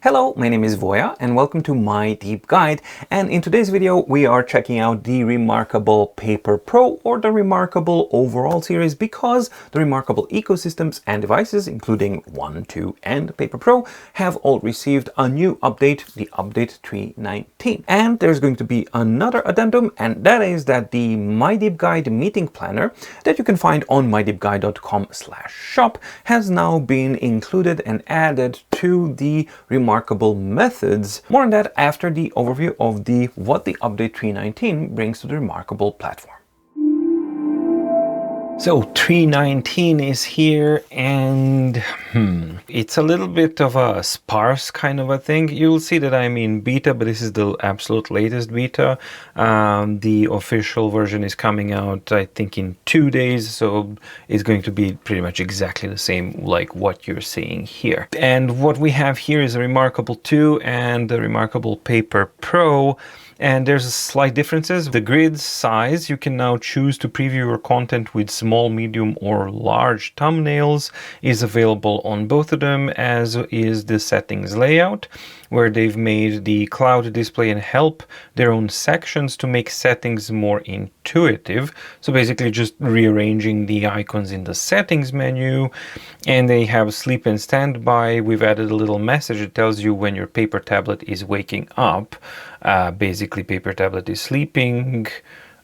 Hello, my name is Voya and welcome to My Deep Guide, and in today's video we are checking out the Remarkable Paper Pro or the Remarkable overall series because the Remarkable ecosystems and devices including 1, 2 and Paper Pro have all received a new update, the update 3.19. And there's going to be another addendum, and that is that the My Deep Guide meeting planner that you can find on mydeepguide.com/shop has now been included and added to the Remarkable methods. More on that after the overview of what the update 3.19 brings to the Remarkable platform. So 3.19 is here, and it's a little bit of a sparse kind of a thing. You'll see that I'm in beta, but this is the absolute latest beta. The official version is coming out, I think, in 2 days, so it's going to be pretty much exactly the same like what you're seeing here. And what we have here is a Remarkable 2 and the Remarkable Paper Pro. And there's slight differences. The grid size, you can now choose to preview your content with small, medium or large thumbnails, is available on both of them, as is the settings layout, where they've made the cloud display and help their own sections to make settings more intuitive. So basically just rearranging the icons in the settings menu. And they have sleep and standby. We've added a little message that tells you when your paper tablet is waking up. Basically, paper tablet is sleeping.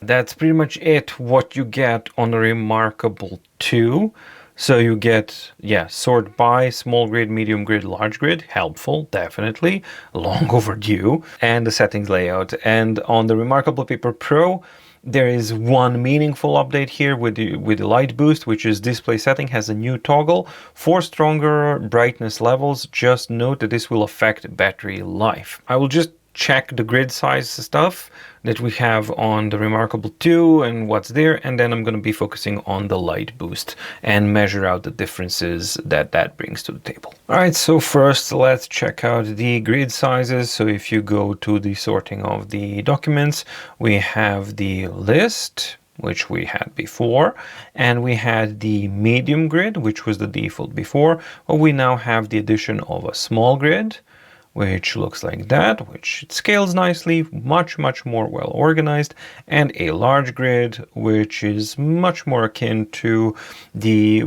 That's pretty much it, what you get on the Remarkable 2. So you get, sort by, small grid, medium grid, large grid, helpful, definitely, long overdue, and the settings layout. And on the Remarkable Paper Pro, there is one meaningful update here with the light boost, which is display setting has a new toggle for stronger brightness levels. Just note that this will affect battery life. I will just check the grid size stuff that we have on the Remarkable 2 and what's there, and then I'm going to be focusing on the light boost and measure out the differences that brings to the table. All right, so first let's check out the grid sizes. So if you go to the sorting of the documents, we have the list, which we had before, and we had the medium grid, which was the default before, but we now have the addition of a small grid, which looks like that, which scales nicely, much more well organized, and a large grid, which is much more akin to the,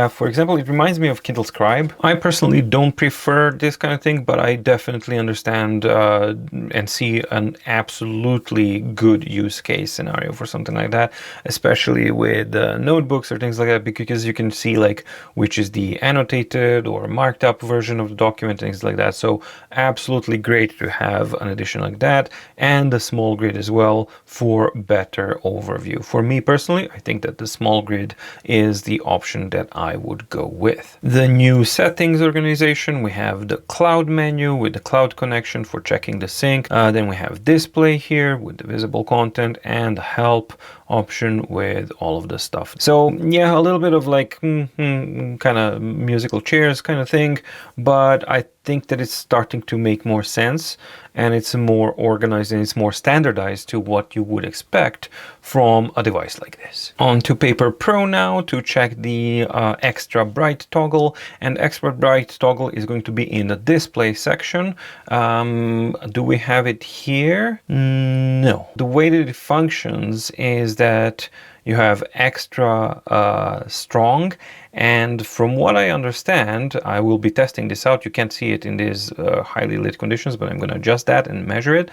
for example, it reminds me of Kindle Scribe. I personally don't prefer this kind of thing, but I definitely understand and see an absolutely good use case scenario for something like that, especially with notebooks or things like that, because you can see like which is the annotated or marked up version of the document, things like that. So absolutely great to have an addition like that, and the small grid as well for better overview. For me personally, I think that the small grid is the option that I would go with. The new settings organization, we have the cloud menu with the cloud connection for checking the sync. Then we have display here with the visible content and the help option with all of the stuff. So a little bit of like kind of musical chairs kind of thing, but I think that it's starting to make more sense, and it's more organized and it's more standardized to what you would expect from a device like this. On to Paper Pro now to check the extra bright toggle, and extra bright toggle is going to be in the display section. Do we have it here? No. The way that it functions is that you have extra strong, and from what I understand, I will be testing this out. You can't see it in these highly lit conditions, but I'm going to adjust that and measure it.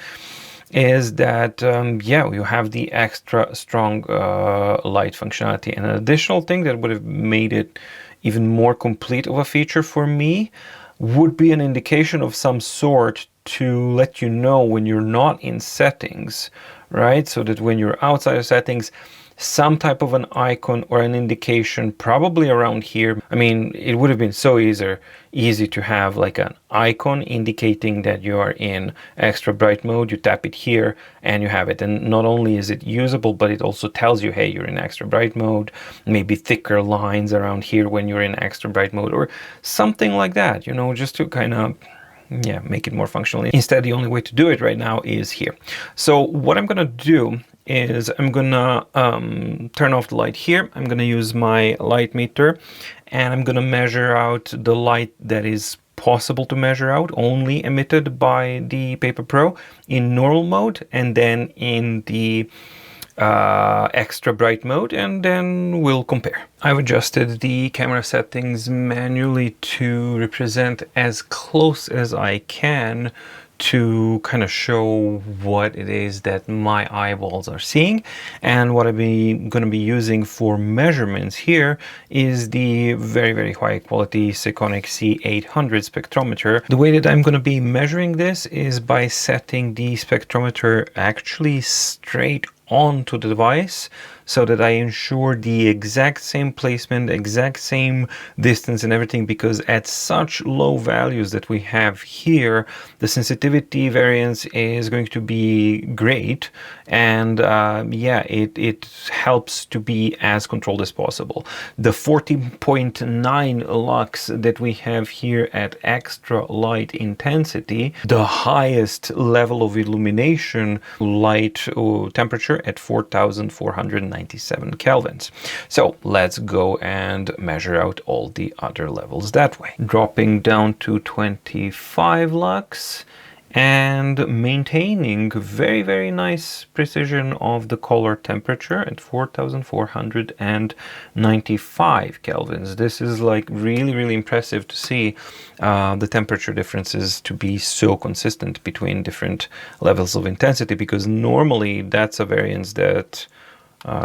Is that you have the extra strong light functionality. And an additional thing that would have made it even more complete of a feature for me would be an indication of some sort to let you know when you're not in settings, right? So that when you're outside of settings, some type of an icon or an indication probably around here. I mean, it would have been so easy to have like an icon indicating that you are in extra bright mode. You tap it here and you have it. And not only is it usable, but it also tells you, hey, you're in extra bright mode, maybe thicker lines around here when you're in extra bright mode or something like that, just to kind of make it more functional. Instead, the only way to do it right now is here. So what I'm going to do is I'm gonna turn off the light here. I'm gonna use my light meter and I'm gonna measure out the light that is impossible to measure out, only emitted by the Paper Pro in normal mode, and then in the extra bright mode, and then we'll compare. I've adjusted the camera settings manually to represent as close as I can to kind of show what it is that my eyeballs are seeing. And what I'm going to be using for measurements here is the very high quality Sekonic C800 spectrometer. The way that I'm going to be measuring this is by setting the spectrometer actually straight onto the device, so that I ensure the exact same placement, exact same distance and everything, because at such low values that we have here, the sensitivity variance is going to be great, and yeah, it helps to be as controlled as possible. The 40.9 lux that we have here at extra light intensity, the highest level of illumination light temperature at 4,497 kelvins. So let's go and measure out all the other levels that way. Dropping down to 25 lux and maintaining very nice precision of the color temperature at 4,495 kelvins. This is like really impressive to see the temperature differences to be so consistent between different levels of intensity, because normally that's a variance that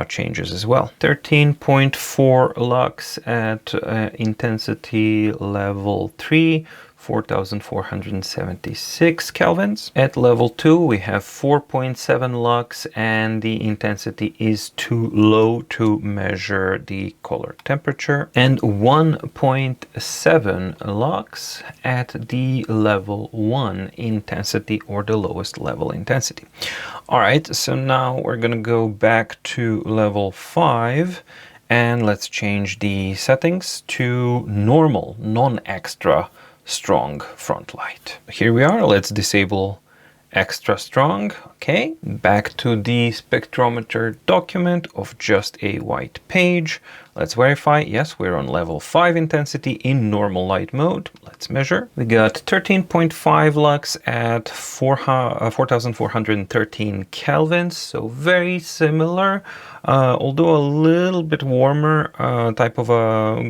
changes as well. 13.4 lux at intensity level 3, 4,476 kelvins. At level 2 we have 4.7 lux, and the intensity is too low to measure the color temperature, and 1.7 lux at the level 1 intensity, or the lowest level intensity. Alright, so now we're gonna go back to level 5, and let's change the settings to normal, non-extra strong front light. Here we are. Let's disable extra strong. Okay, back to the spectrometer document of just a white page. Let's verify. Yes, we're on level 5 intensity in normal light mode. Let's measure. We got 13.5 lux at 4,413 kelvins, so very similar, although a little bit warmer type of a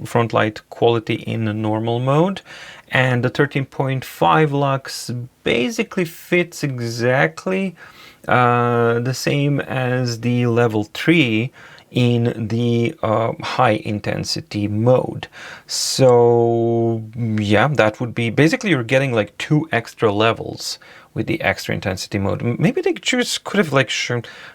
front light quality in normal mode. And the 13.5 lux basically fits exactly the same as the level 3 in the high intensity mode. So yeah, that would be basically, you're getting like 2 extra levels with the extra intensity mode. Maybe they just could have like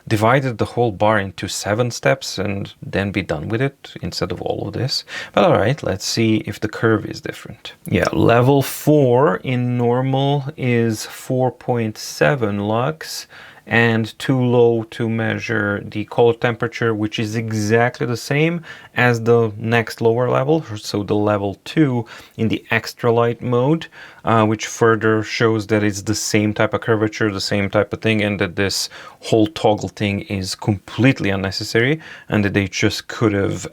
divided the whole bar into 7 steps and then be done with it instead of all of this. But all right, let's see if the curve is different. Yeah, level 4 in normal is 4.7 lux, and too low to measure the color temperature, which is exactly the same as the next lower level, so the level 2 in the extra light mode, which further shows that it's the same type of curvature, the same type of thing, and that this whole toggle thing is completely unnecessary, and that they just could have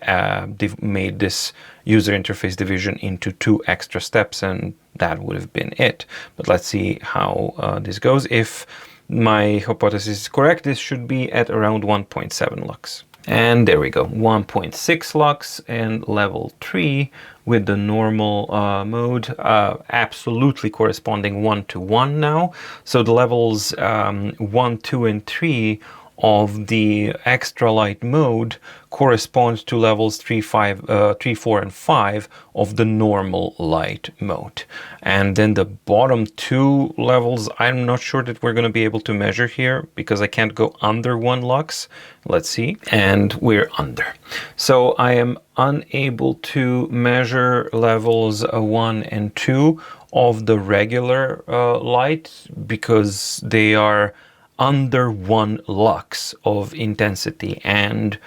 made this user interface division into 2 extra steps, and that would have been it. But let's see how this goes. If my hypothesis is correct, this should be at around 1.7 lux. And there we go, 1.6 lux and level 3 with the normal mode, absolutely corresponding 1-to-1 now. So the levels 1, 2, and 3 of the extra light mode correspond to levels 3, 4, and 5 of the normal light mode. And then the bottom 2 levels, I'm not sure that we're going to be able to measure here because I can't go under 1 lux. Let's see. And we're under. So I am unable to measure levels 1 and 2 of the regular light because they are under 1 lux of intensity, and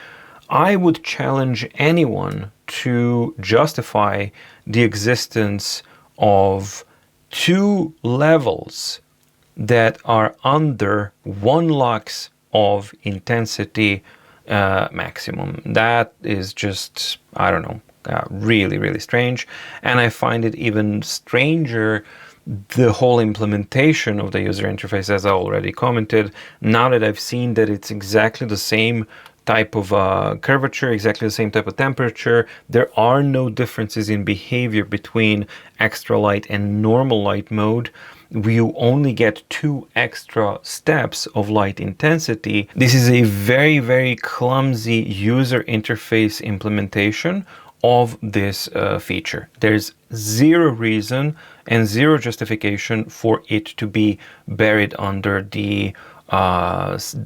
I would challenge anyone to justify the existence of 2 levels that are under 1 lux of intensity maximum. That is just, I don't know, Really, really strange. And I find it even stranger, the whole implementation of the user interface, as I already commented, now that I've seen that it's exactly the same type of curvature, exactly the same type of temperature. There are no differences in behavior between extra light and normal light mode. You only get 2 extra steps of light intensity. This is a very, very clumsy user interface implementation of this feature. There's zero reason and zero justification for it to be buried under the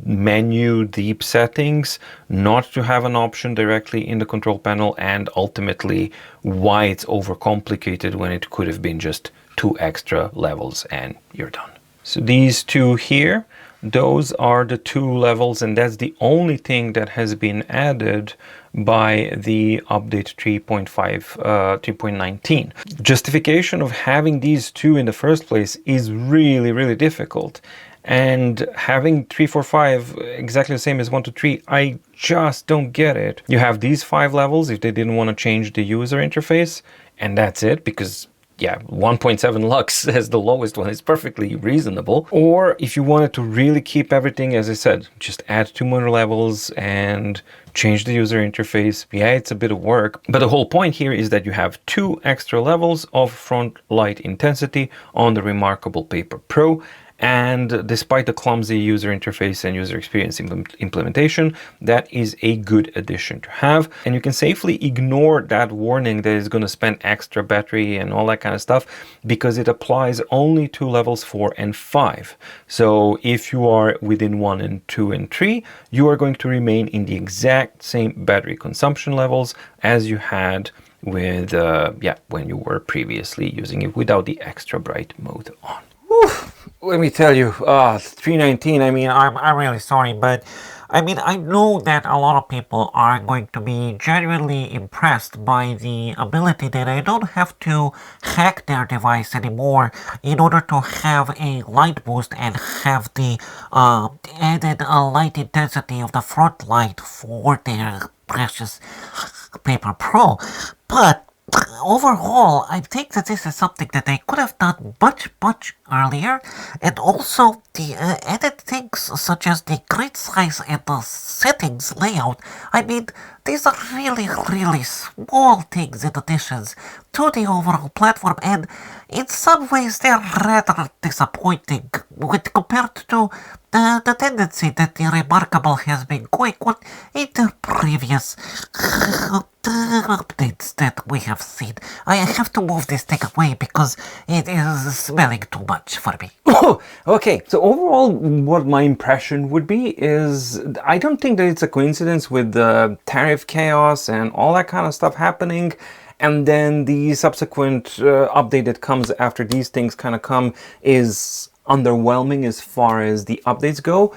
menu deep settings, not to have an option directly in the control panel, and ultimately why it's overcomplicated when it could have been just 2 extra levels and you're done. So these 2 here, those are the 2 levels, and that's the only thing that has been added by the update 3.19. Justification of having these 2 in the first place is really, really difficult. And having 3.4.5 exactly the same as 1.2.3, I just don't get it. You have these 5 levels if they didn't want to change the user interface, and that's it, because yeah, 1.7 lux as the lowest one is perfectly reasonable. Or if you wanted to really keep everything, as I said, just add 2 more levels and change the user interface. Yeah, it's a bit of work, but the whole point here is that you have 2 extra levels of front light intensity on the Remarkable Paper Pro. And despite the clumsy user interface and user experience implementation, that is a good addition to have. And you can safely ignore that warning that is going to spend extra battery and all that kind of stuff, because it applies only to levels 4 and 5. So if you are within 1 and 2 and 3, you are going to remain in the exact same battery consumption levels as you had with when you were previously using it without the extra bright mode on. Let me tell you, 319, I mean, I'm really sorry, but I mean, I know that a lot of people are going to be genuinely impressed by the ability that I don't have to hack their device anymore in order to have a light boost and have the added light intensity of the front light for their precious Paper Pro. But overall, I think that this is something that they could have done much earlier, and also the added things such as the grid size and the settings layout. I mean, these are really small things and additions to the overall platform, and in some ways they're rather disappointing when compared to the tendency that the Remarkable has been going on in the previous updates that we have seen. I have to move this thing away because it is smelling too much for me. Oh, okay. So overall, what my impression would be is I don't think that it's a coincidence with the tariff chaos and all that kind of stuff happening. And then the subsequent update that comes after these things kind of come is underwhelming as far as the updates go.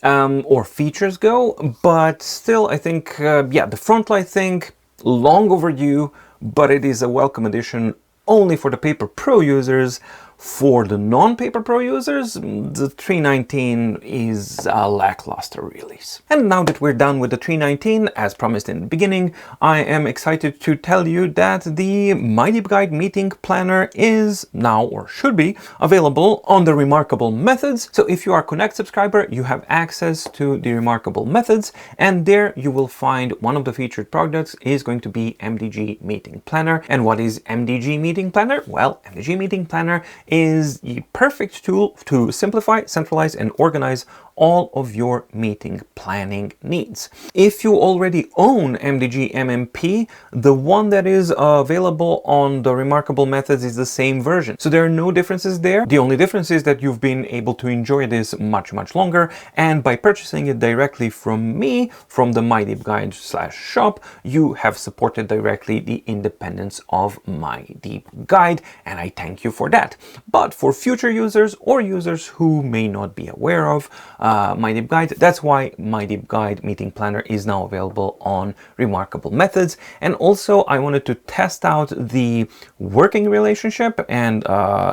Or features go, but still I think, the front light thing, long overdue, but it is a welcome addition only for the Paper Pro users. For the non-Paper Pro users, the 319 is a lackluster release. And now that we're done with the 319, as promised in the beginning, I am excited to tell you that the mydeepguide meeting planner is now, or should be, available on the Remarkable methods. So if you are a Connect subscriber, you have access to the Remarkable methods, and there you will find one of the featured products is going to be MDG Meeting Planner. And what is MDG Meeting Planner? Well, MDG Meeting Planner is the perfect tool to simplify, centralize, and organize all of your meeting planning needs. If you already own MDG RmPP, the one that is available on the Remarkable methods is the same version. So there are no differences there. The only difference is that you've been able to enjoy this much longer, and by purchasing it directly from me, from the mydeepguide/shop, you have supported directly the independence of mydeepguide, and I thank you for that. But for future users or users who may not be aware of mydeepguide. That's why mydeepguide meeting planner is now available on Remarkable Methods. And also I wanted to test out the working relationship and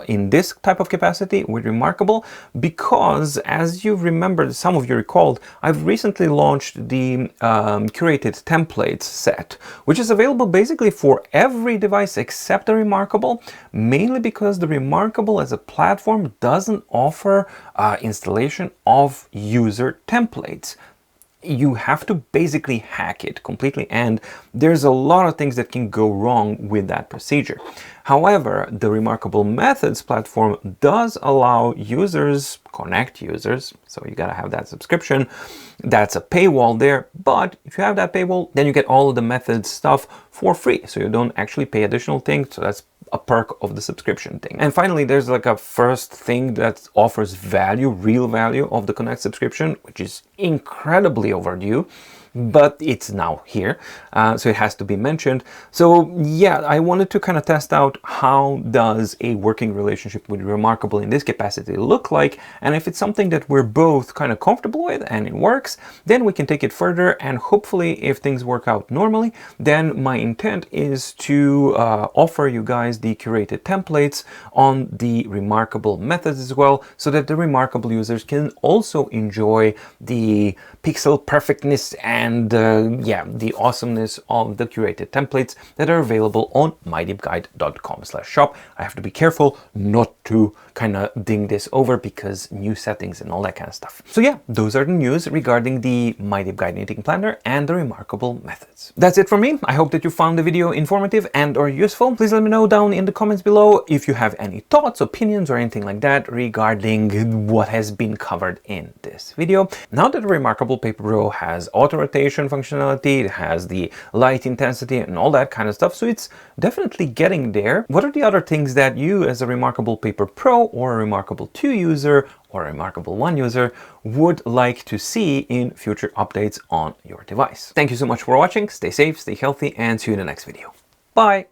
in this type of capacity with Remarkable, because as you remember, some of you recalled, I've recently launched the curated templates set, which is available basically for every device except the Remarkable, mainly because the Remarkable as a platform doesn't offer installation of user templates. You have to basically hack it completely, and there's a lot of things that can go wrong with that procedure. However, the Remarkable Methods platform does allow users, connect users, so you gotta have that subscription. That's a paywall there, but if you have that paywall, then you get all of the methods stuff for free, so you don't actually pay additional things. So that's a perk of the subscription thing. And finally, there's like a first thing that offers value, real value of the Connect subscription, which is incredibly overdue, but it's now here, so it has to be mentioned. So yeah, I wanted to kind of test out how does a working relationship with Remarkable in this capacity look like, and if it's something that we're both kind of comfortable with and it works, then we can take it further, and hopefully if things work out normally, then my intent is to offer you guys the curated templates on the Remarkable methods as well, so that the Remarkable users can also enjoy the pixel perfectness and yeah, the awesomeness of the curated templates that are available on mydeepguide.com/shop. I have to be careful not to kind of ding this over because new settings and all that kind of stuff. So yeah, those are the news regarding the mydeepguide meeting planner and the Remarkable methods. That's it from me. I hope that you found the video informative and or useful. Please let me know down in the comments below if you have any thoughts, opinions, or anything like that regarding what has been covered in this video. Now that the Remarkable Paper Pro has auto rotation functionality, it has the light intensity and all that kind of stuff, so it's definitely getting there. What are the other things that you as a Remarkable Paper Pro or a Remarkable 2 user or a Remarkable 1 user would like to see in future updates on your device? Thank you so much for watching. Stay safe, stay healthy, and see you in the next video. Bye!